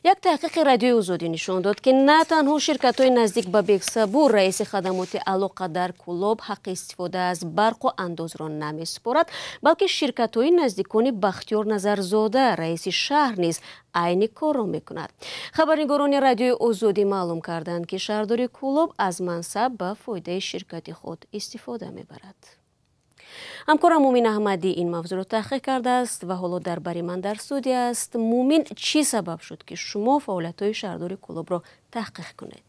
یک تحقیق رادیوی آزادی نشان داد که نه تنها شرکت‌های نزدیک به بکسابور رئیس خدمات علاقه در کلوب حق استفاده از برق و انداز را نمی‌سپارد، بلکه شرکت‌های نزدیکان بختیار نظرزاده رئیس شهر نیز عین کار را می‌کند. خبرنگاران رادیوی آزادی معلوم کردند که شهرداری کلوب از منصب به فایده شرکت خود استفاده می‌برد. همکارم مومین احمدی این موضوع را تحقیق کرده است و حالا در بری من در استودیو است. مومین، چی سبب شد که شما فعالیت‌های شهرداری کلوب را تحقیق کنید؟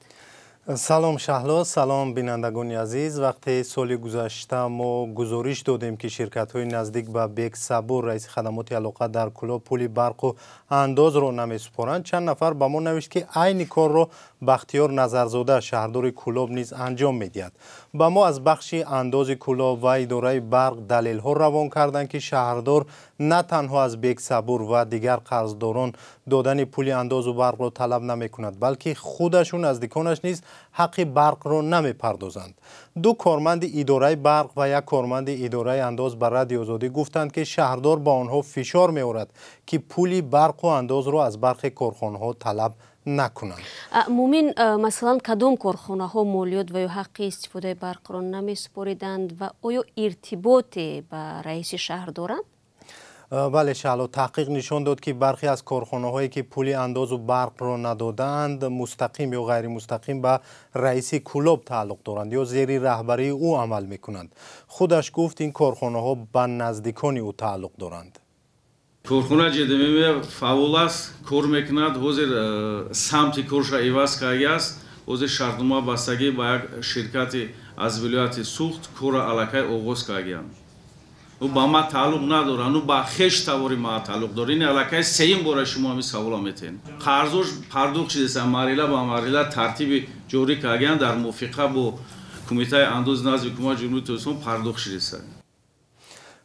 سلام شهلا، سلام بینندگان عزیز. وقتی سال گذشته ما گزارش دادیم که شرکت‌های نزدیک به بکسابور رئیس خدمات علاقه در کلوب پول برق و انداز را نمی‌سپارند، چند نفر به ما نوشت که عین کار را بختیار نظرزاده شهردار کلوب نیز انجام می‌دهد. با ما از بخش انداز کلوب و اداره برق دلیل‌ها روان کردند که شهردار نه تنها از بکسابور و دیگر قرضداران دادن پول انداز و برق را طلب نمی‌کند، بلکه خودشون نزدیکانش نیز حق برق را نمی‌پردازند. دو کارمند اداره برق و یک کارمند اداره انداز بر رادیو آزادی گفتند که شهردار با آنها فشار می‌آورد که پول برق و انداز را از برخی کارخانه‌ها طلب نکنند. مومین، مثلا کدام کارخانه ها مالیات و یا حق استفاده برق را نمی‌سپاریدند و آیا ارتباطی به رئیس شهر دارند؟ بله شهلا، تحقیق نشان داد که برخی از کارخانه هایی که پول انداز و برق را ندادند مستقیم یا غیر مستقیم به رئیس کلوب تعلق دارند یا زیر رهبری او عمل میکنند. خودش گفت این کارخانه ها به نزدیکان او تعلق دارند. کارخانه جدیمی فعال است، کار میکند. حاضر سمت کارش ایواز کرده است. حاضر شرطنامه بستگی با یک شرکت از ولایت سوخت کار علاقه آغاز کرده است. او با ما تعلق ندارن، او با خش تواری ما تعلق داره. این علاقه سیم بار شما همی سوال میتین. قرضش پرداخت شده مرحله با مرحله ترتیب جاری کردن در موافقه با کمیته انداز نزد حکومت جمهوری اسلامی پرداخت شده.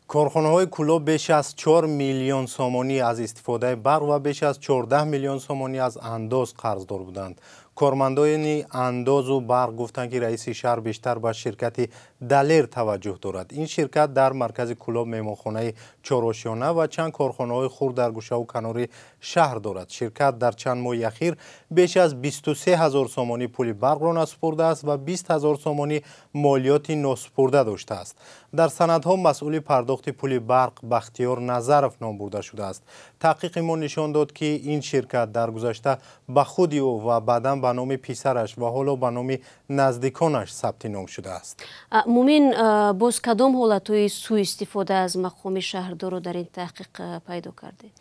کارخانه های کلوب بیش از 4 میلیون سومانی از استفاده برق و بیش از 14 میلیون سومانی از انداز قرضدار بودند. کارمندان انداز و برق گفتند که رئیس شهر بیشتر به شرکت دلیر توجه دارد. این شرکت در مرکز کلوب مهمانخانه چهارآشیانه و چند کارخانه های خرد در گوشه و کنار شهر دارد. شرکت در چند ماه اخیر بیش از 23,000 سومانی پول برق را نسپرده است و 20,000 سومانی مالیات نسپرده داشته است. در سندها مسئول پرداخت پول برق بختیار نظرف نام برده شده است. تحقیق ما نشان داد که این شرکت در گذشته به خود او و بعداً به نام پسرش و حالا به نام نزدیکانش ثبت نام شده است. مومین، باز کدام حالت‌های سوء استفاده از مقام شهردار رو در این تحقیق پیدا کردید؟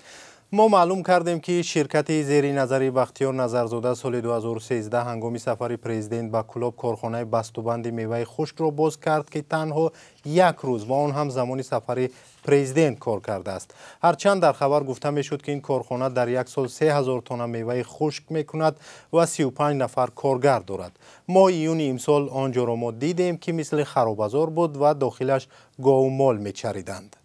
ما معلوم کردیم که شرکت زیر نظر بختیار نظرزاده سال 2013 هنگام سفر پرزیدنت به کلوب کارخانه بسته‌بند میوه خشک را باز کرد که تنها یک روز و آن هم زمان سفر پرزیدنت کار کرده است. هرچند در خبر گفته میشد که این کارخانه در یک سال 3,000 تن میوه خشک میکند و 35 نفر کارگر دارد. ما ایون امسال آنجا را ما دیدیم که مثل خرابازار بود و داخلش گاو و مال میچریدند.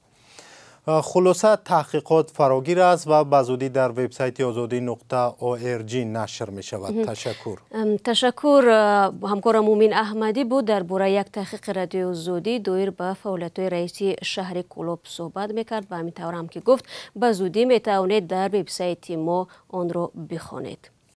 خلاصه تحقیقات فراگیر است و بزودی در وبسایت azadi.org نشر می شود. تشکر. تشکر. همکار مومین احمدی بود درباره یک تحقیق رادیو آزادی دایر به فعالیت‌های رئیس شهر کلوب صحبت میکرد و همین طور هم که گفت بزودی می توانید در وبسایت ما آن را بخوانید.